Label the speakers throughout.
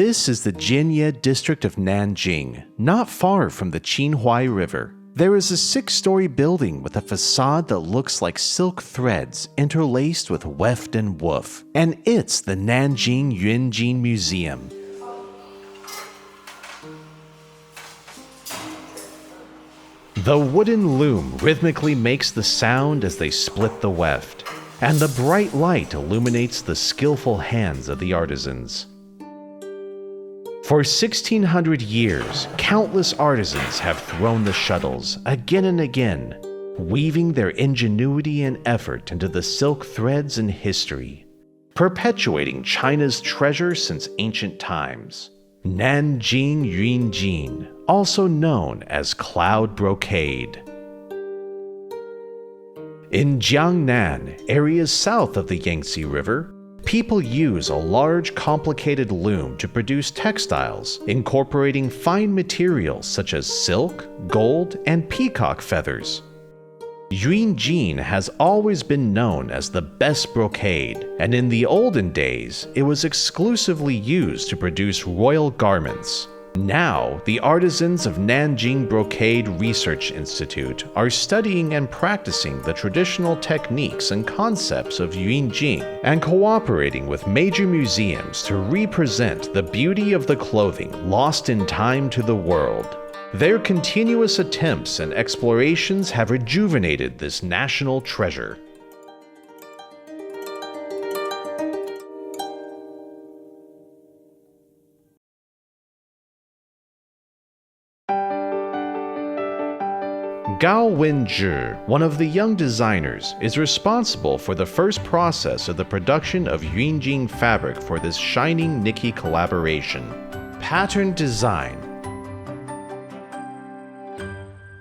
Speaker 1: This is the Jianye district of Nanjing, not far from the Qinhuai River. There is a 6-story building with a facade that looks like silk threads interlaced with weft and woof, and it's the Nanjing Yunjin Museum. The wooden loom rhythmically makes the sound as they split the weft, and the bright light illuminates the skillful hands of the artisans. For 1,600 years, countless artisans have thrown the shuttles again and again, weaving their ingenuity and effort into the silk threads and history, perpetuating China's treasure since ancient times. Nanjing Yunjin, also known as cloud brocade. In Jiangnan, areas south of the Yangtze River, people use a large, complicated loom to produce textiles, incorporating fine materials such as silk, gold, and peacock feathers. Yunjin has always been known as the best brocade, and in the olden days, it was exclusively used to produce royal garments. Now, the artisans of Nanjing Brocade Research Institute are studying and practicing the traditional techniques and concepts of Yunjin and cooperating with major museums to represent the beauty of the clothing lost in time to the world. Their continuous attempts and explorations have rejuvenated this national treasure. Gao Wenzhi, one of the young designers, is responsible for the first process of the production of Yunjin fabric for this shining Nikki collaboration. Pattern design.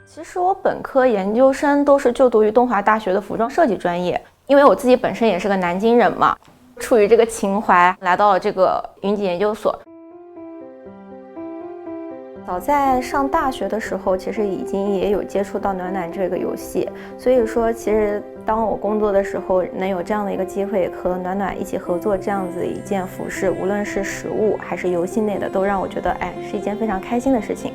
Speaker 2: 其实我本科研究生都是就读于东华大学的服装设计专业，因为我自己本身也是个南京人嘛，出于这个情怀来到了这个云锦研究所。早在上大学的时候，其实已经也有接触到暖暖这个游戏，所以说其实当我工作的时候，能有这样的一个机会和暖暖一起合作这样子一件服饰，无论是实物还是游戏内的，都让我觉得是一件非常开心的事情。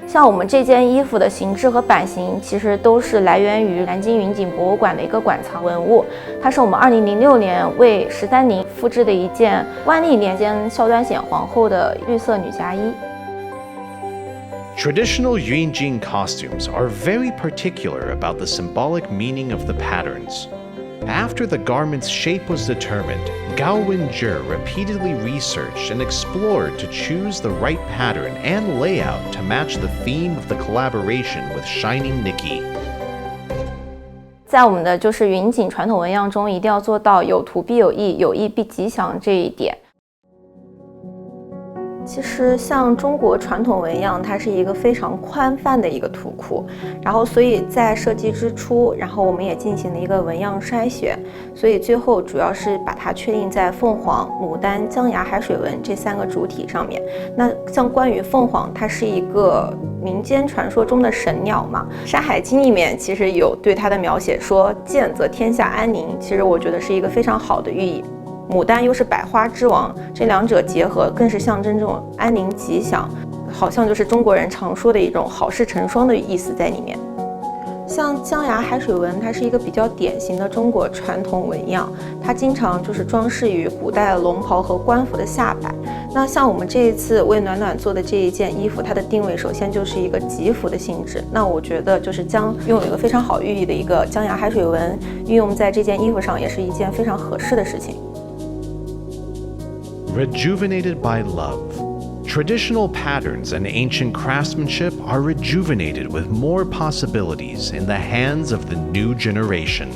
Speaker 2: 像我们这件衣服的形制和版型，其实都是来源于南京云锦博物馆的一个馆藏文物。它是我们2006年为13宁复制的一件万历年间萧端显皇后的绿色女嫁衣。
Speaker 1: Traditional Yunjin costumes are very particular about the symbolic meaning of the patterns. After the garment's shape was determined, Gao Wenzhi repeatedly researched and explored to choose the right pattern and layout to match the theme of the collaboration with Shining Nikki.
Speaker 2: 在我们的就是云锦传统纹样中，一定要做到有图必有意，有意必吉祥这一点。其实像中国传统纹样，它是一个非常宽泛的一个图库，然后所以在设计之初，然后我们也进行了一个纹样筛选，所以最后主要是把它确定在凤凰、牡丹、江崖海水纹这3个主体上面。那像关于凤凰，它是一个民间传说中的神鸟嘛，《山海经》里面其实有对它的描写说见则天下安宁，其实我觉得是一个非常好的寓意。牡丹又是百花之王，这两者结合更是象征这种安宁吉祥，好像就是中国人常说的一种好事成双的意思在里面。像江崖海水纹，它是一个比较典型的中国传统纹样，它经常就是装饰于古代龙袍和官服的下摆。那像我们这一次为暖暖做的这一件衣服，它的定位首先就是一个吉服的性质。那我觉得就是将拥有一个非常好寓意的一个江崖海水纹运用在这件衣服上，也是一件非常合适的事情。
Speaker 1: Rejuvenated by love. Traditional patterns and ancient craftsmanship are rejuvenated with more possibilities in the hands of the new generation.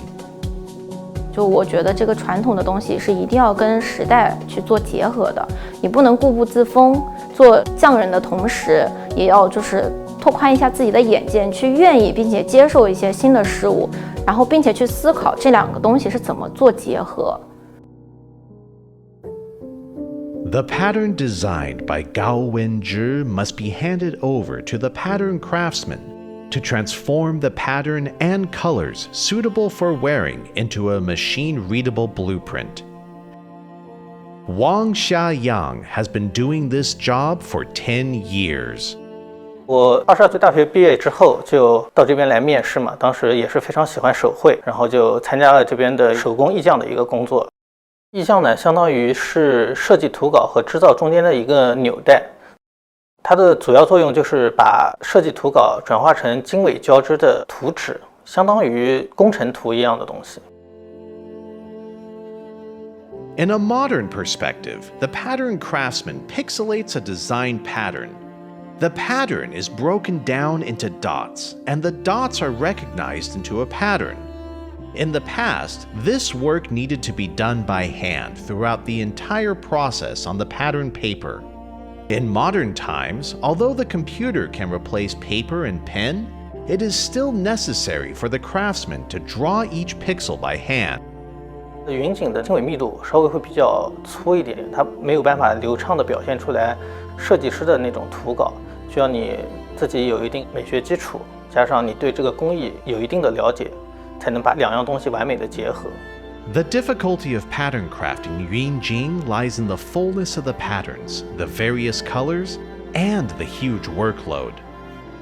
Speaker 2: 就我觉得这个传统的东西是一定要跟时代去做结合的，你不能固步自封，做匠人的同时，也要就是拓宽一下自己的眼界，去愿意并且接受一些新的事物，然后并且去思考这2个东西是怎么做结合。
Speaker 1: The pattern designed by Gao Wenzhi must be handed over to the pattern craftsman to transform the pattern and colors suitable for wearing into a machine-readable blueprint. Wang Xiaoyang has been doing this job for 10 years.
Speaker 3: 我22岁大学毕业之后就到这边来面试嘛，当时也是非常喜欢手绘，然后就参加了这边的手工艺匠的一个工作。艺匠呢，相当于是设计图稿和制造中间的一个纽带，它的主要作用就是把设计图稿转化成经纬交织的图纸，相当于工程图一样的东西。
Speaker 1: In a modern perspective, the pattern craftsman pixelates a design pattern. The pattern is broken down into dots, and the dots are recognized into a pattern. In the past, this work needed to be done by hand throughout the entire process on the pattern paper. In modern times, although the computer can replace paper and pen, it is still necessary for the craftsman to draw each pixel by hand.
Speaker 3: 云锦的经纬密度稍微会比较粗一点，它没有办法流畅地表现出来设计师的那种图稿，需要你自己有一定美学基础，加上你对这个工艺有一定的了解，才能把两样东西完美的结合。
Speaker 1: The difficulty of pattern crafting Yunjin lies in the fullness of the patterns, the various colors, and the huge workload.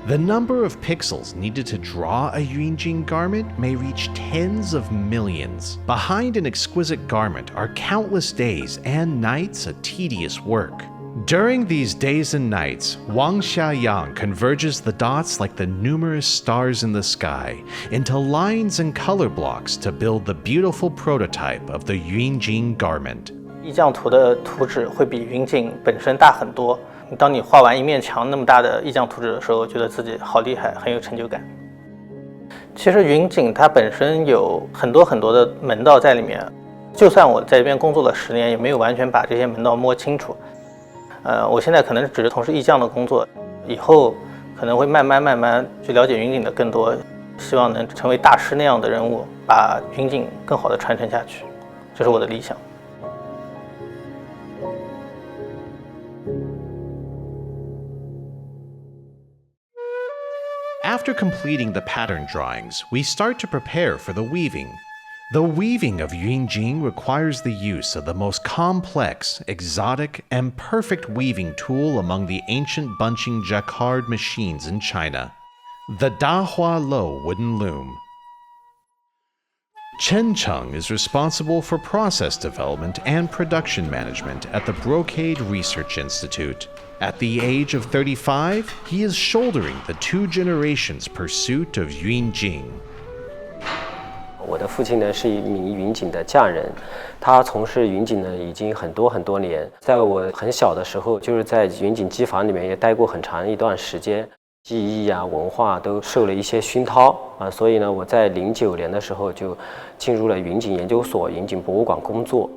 Speaker 1: The number of pixels needed to draw a Yunjin garment may reach tens of millions. Behind an exquisite garment are countless days and nights of tedious work. During these days and nights, Wang Xiaoyang converges the dots like the numerous stars in the sky into lines and color blocks to build the beautiful prototype of the Yunjin garment.
Speaker 3: 意匠图的图纸会比云锦本身大很多。当你画完一面墙那么大的意匠图纸的时候，觉得自己好厉害，很有成就感。其实云锦它本身有很多的门道在里面，就算我在这边工作了10年，也没有完全把这些门道摸清楚。我现在可能只是从事艺匠的工作，以后可能会慢慢去了解云锦的更多，希望能成为大师那样的人物，把云锦更好的传承下去，这是我的理想。
Speaker 1: After completing the pattern drawings, we start to prepare for the weaving. The weaving of Yunjin requires the use of the most complex, exotic, and perfect weaving tool among the ancient bunching jacquard machines in China, the Dahua Lo wooden loom. Chen Cheng is responsible for process development and production management at the Brocade Research Institute. At the age of 35, he is shouldering the 2 generations' pursuit of Yunjin.
Speaker 4: 我的父亲呢是一名云锦的匠人，他从事云锦呢已经很多年。在我很小的时候，就是在云锦机房里面也待过很长一段时间，技艺啊、文化都受了一些熏陶啊，所以呢，我在09年的时候就进入了云锦研究所、云锦博物馆工作。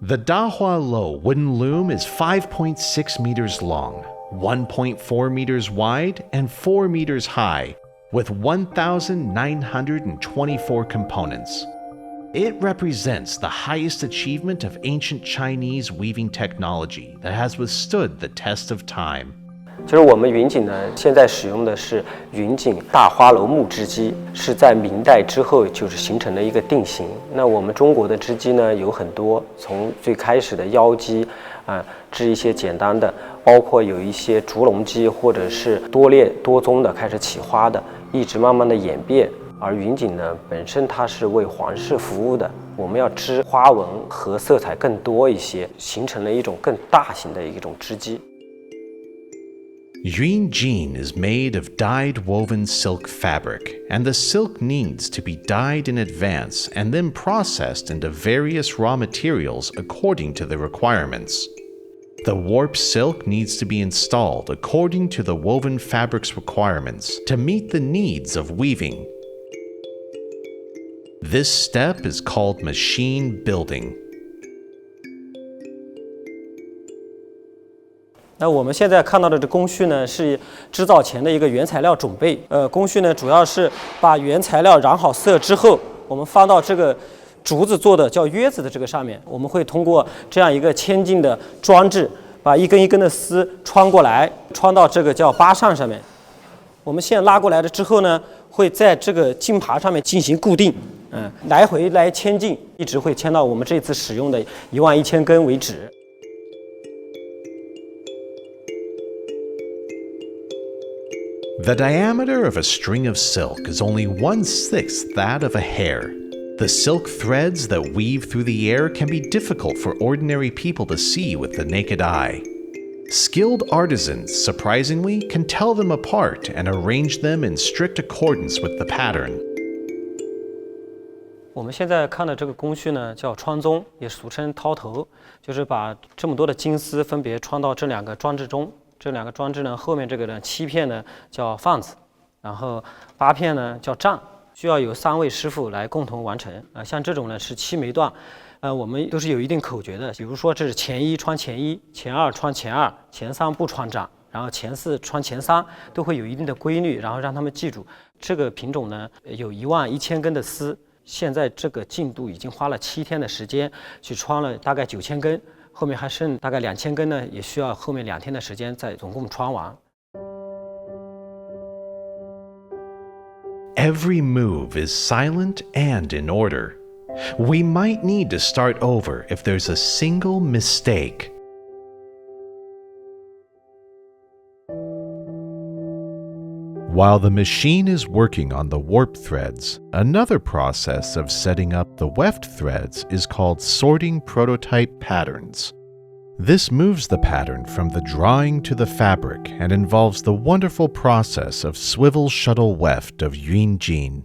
Speaker 1: The Dahua Lo wooden loom is 5.6 meters long, 1.4 meters wide, and 4 meters high, with 1,924 components. It represents the highest achievement of ancient Chinese weaving technology that has withstood the test of time.
Speaker 4: 就是我们云锦呢，现在使用的是云锦大花楼木织机，是在明代之后就是形成了一个定型。那我们中国的织机呢有很多，从最开始的腰机织一些简单的，包括有一些竹笼机或者是多列多宗的开始起花的，一直慢慢的演变。而云锦呢本身它是为皇室服务的，我们要织花纹和色彩更多一些，形成了一种更大型的一种织机。
Speaker 1: Yunjin is made of dyed woven silk fabric, and the silk needs to be dyed in advance and then processed into various raw materials according to the requirements. The warp silk needs to be installed according to the woven fabric's requirements to meet the needs of weaving. This step is called machine building.
Speaker 5: 那我们现在看到的这工序呢，是制造前的一个原材料准备。工序呢，主要是把原材料染好色之后，我们放到这个竹子做的叫约子的这个上面，我们会通过这样一个千斤的装置，把一根一根的丝穿过来，穿到这个叫八扇上面。我们线拉过来了之后呢，会在这个镜爬上面进行固定。来回来迁进，一直会迁到我们这次使用的11000根为止。
Speaker 1: The diameter of a string of silk is only 1/6 that of a hair. The silk threads that weave through the air can be difficult for ordinary people to see with the naked eye. Skilled artisans, surprisingly, can tell them apart and arrange them in strict accordance with the pattern.
Speaker 5: 我们现在看的这个工序呢，叫穿宗，也俗称掏头，就是把这么多的金丝分别穿到这两个装置中。这两个装置呢，后面这个呢7片呢叫放子，然后8片呢叫丈，需要有3位师傅来共同完成。像这种呢是7枚段，我们都是有一定口诀的。比如说这是前1穿前1，前2穿前2，前3不穿丈，然后前4穿前3，都会有一定的规律，然后让他们记住。这个品种呢有11000根的丝。现在这个进度已经花了7天的时间去穿了大概9000根，后面还剩大概2000根呢，也需要后面2天的时间再总共穿完。
Speaker 1: Every move is silent and in order. We might need to start over if there's a single mistake. While the machine is working on the warp threads, another process of setting up the weft threads is called sorting prototype patterns. This moves the pattern from the drawing to the fabric and involves the wonderful process of swivel shuttle weft of Yunjin.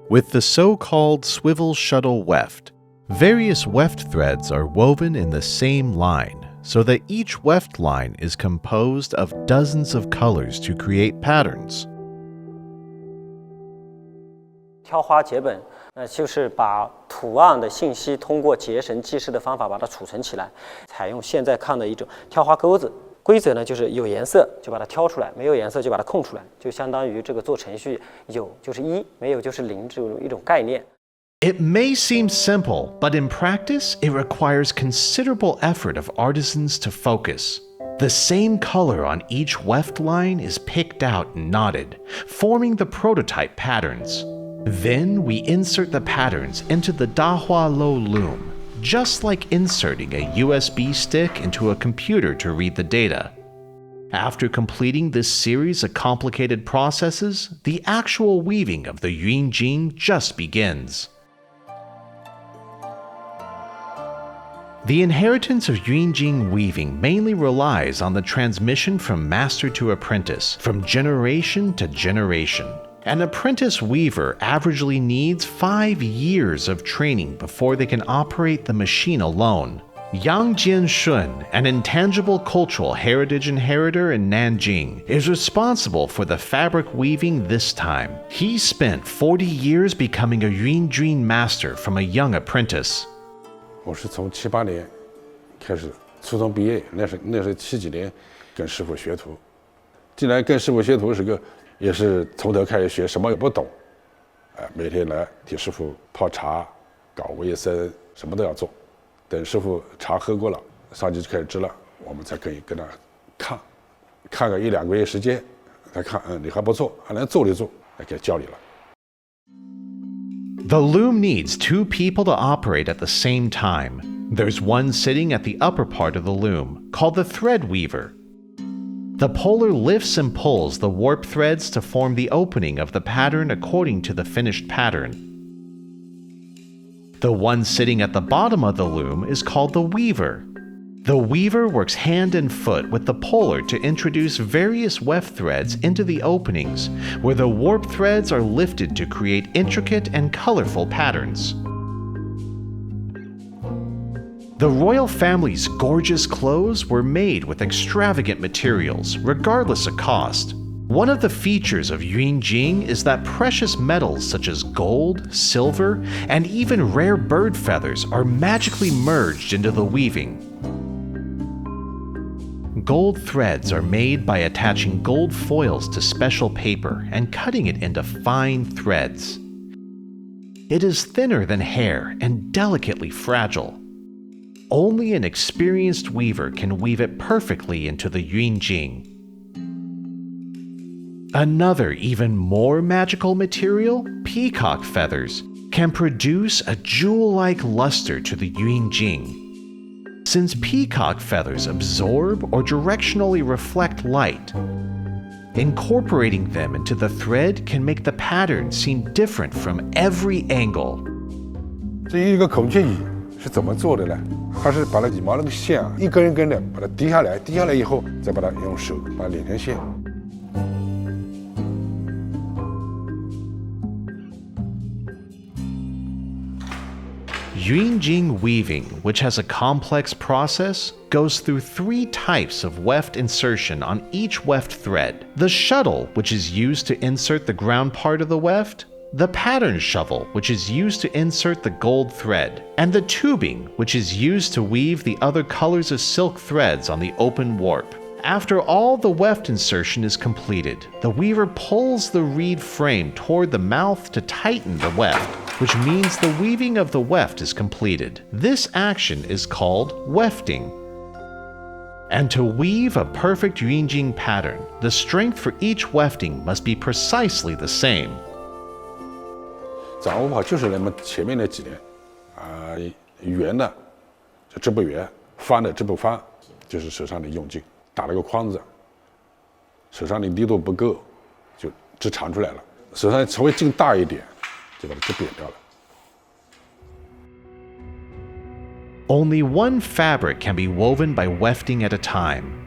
Speaker 1: With the so-called swivel shuttle weft, various weft threads are woven in the same line, so that each weft line is composed of dozens of colors to create patterns.
Speaker 5: 挑花结本，就是把图案的信息通过结绳记事的方法把它储存起来，采用现在看的一种挑花钩子。规则呢就是有颜色就把它挑出来，没有颜色就把它空出来，就相当于这个做程序有就是1，没有就是0，这种一种概念。
Speaker 1: It may seem simple, but in practice, it requires considerable effort of artisans to focus. The same color on each weft line is picked out and knotted, forming the prototype patterns. Then we insert the patterns into the Dahua Lo Loom, just like inserting a USB stick into a computer to read the data. After completing this series of complicated processes, the actual weaving of the Yunjin just begins. The inheritance of Yunjin weaving mainly relies on the transmission from master to apprentice, from generation to generation. An apprentice weaver averagely needs 5 years of training before they can operate the machine alone. Yang Jianshun, an intangible cultural heritage inheritor in Nanjing, is responsible for the fabric weaving this time. He spent 40 years becoming a Yunjin master from a young apprentice.
Speaker 6: 我是从7、8年开始，初中毕业，那是7几年，跟师傅学徒。进来跟师傅学徒也是从头开始学，什么也不懂，每天来替师傅泡茶、搞卫生，什么都要做。等师傅茶喝过了，上级就开始织了，我们才可以跟他看个1、2个月时间，他看你还不错，还能做得住，才可以教你了。
Speaker 1: The loom needs 2 people to operate at the same time. There's one sitting at the upper part of the loom, called the thread weaver. The puller lifts and pulls the warp threads to form the opening of the pattern according to the finished pattern. The one sitting at the bottom of the loom is called the weaver. The weaver works hand and foot with the puller to introduce various weft threads into the openings, where the warp threads are lifted to create intricate and colorful patterns. The royal family's gorgeous clothes were made with extravagant materials, regardless of cost. One of the features of Yunjin is that precious metals such as gold, silver, and even rare bird feathers are magically merged into the weaving. Gold threads are made by attaching gold foils to special paper and cutting it into fine threads. It is thinner than hair and delicately fragile. Only an experienced weaver can weave it perfectly into the Yunjin. Another even more magical material, peacock feathers, can produce a jewel-like luster to the Yunjin. Since peacock feathers absorb or directionally reflect light, incorporating them into the thread can make the pattern seem different from every angle.
Speaker 6: 至于一个孔雀羽是怎么做的呢？它是把那羽毛那个线一根一根的把它滴下来，滴下来以后再把它用手把它连成线。
Speaker 1: Yunjin weaving, which has a complex process, goes through 3 types of weft insertion on each weft thread. The shuttle, which is used to insert the ground part of the weft, the pattern shovel, which is used to insert the gold thread, and the tubing, which is used to weave the other colors of silk threads on the open warp. After all the weft insertion is completed, the weaver pulls the reed frame toward the mouth to tighten the weft, which means the weaving of the weft is completed. This action is called wefting. And to weave a perfect Yunjin pattern, the strength for each wefting must be precisely the same.
Speaker 6: 掌握不好就是那么前面那几点，圆的就织不圆，方的织不方，就是手上的用劲，打了个框子，手上的力度不够，就织长出来了。手上稍微劲大一点，就把它织扁掉了。
Speaker 1: Only one fabric can be woven by wefting at a time.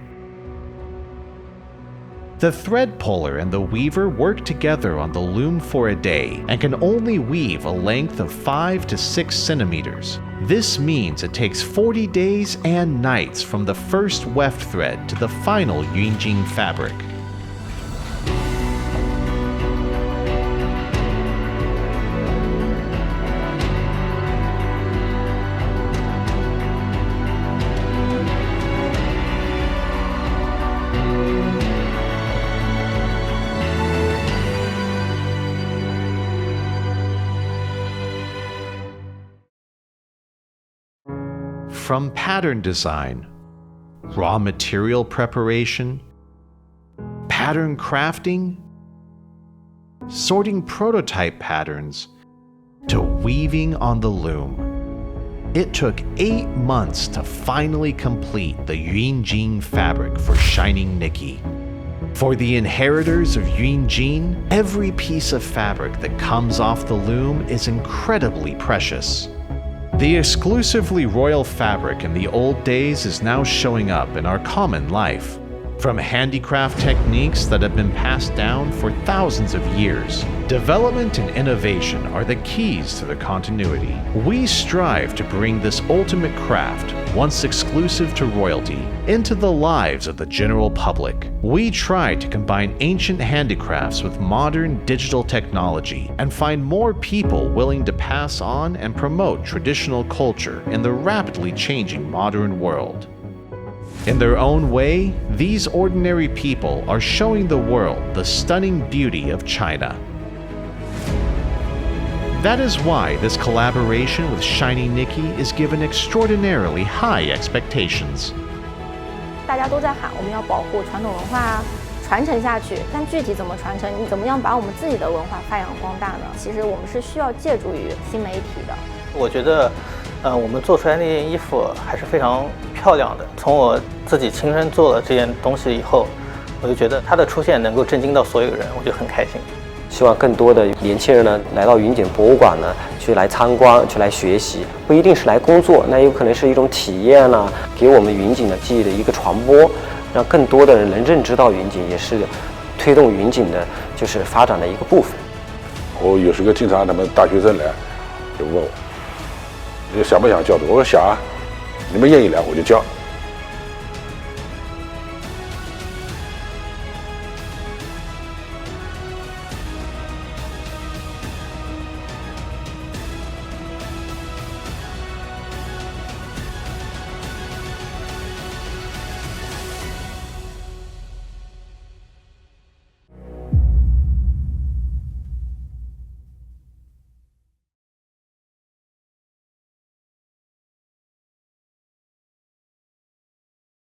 Speaker 1: The thread puller and the weaver work together on the loom for a day and can only weave a length of 5 to 6 centimeters. This means it takes 40 days and nights from the first weft thread to the final Yunjin fabric. From pattern design, raw material preparation, pattern crafting, sorting prototype patterns, to weaving on the loom, it took 8 months to finally complete the Yunjin fabric for Shining Nikki. For the inheritors of Yunjin, every piece of fabric that comes off the loom is incredibly precious. The exclusively royal fabric in the old days is now showing up in our common life. From handicraft techniques that have been passed down for thousands of years, development and innovation are the keys to the continuity. We strive to bring this ultimate craft, once exclusive to royalty, into the lives of the general public. We try to combine ancient handicrafts with modern digital technology and find more people willing to pass on and promote traditional culture in the rapidly changing modern world. In their own way, these ordinary people are showing the world the stunning beauty of China. That is why this collaboration with Shining Nikki is given extraordinarily high expectations.
Speaker 2: 大家都在喊我们要保护传统文化传承下去，但具体怎么传承，你怎么样把我们自己的文化发扬光大呢？其实我们是需要借助于新媒体的。
Speaker 3: 我觉得，我们做出来那件衣服还是非常漂亮的。从我自己亲身做了这件东西以后，我就觉得它的出现能够震惊到所有人，我就很开心。
Speaker 4: 希望更多的年轻人呢来到云锦博物馆呢，去来参观，去来学习，不一定是来工作，那有可能是一种体验呢，给我们云锦的记忆的一个传播，让更多的人能认知到云锦，也是推动云锦的就是发展的一个部分。
Speaker 6: 我有时候经常他们大学生来就问我，你想不想教读？我说想啊，你们愿意来我就教。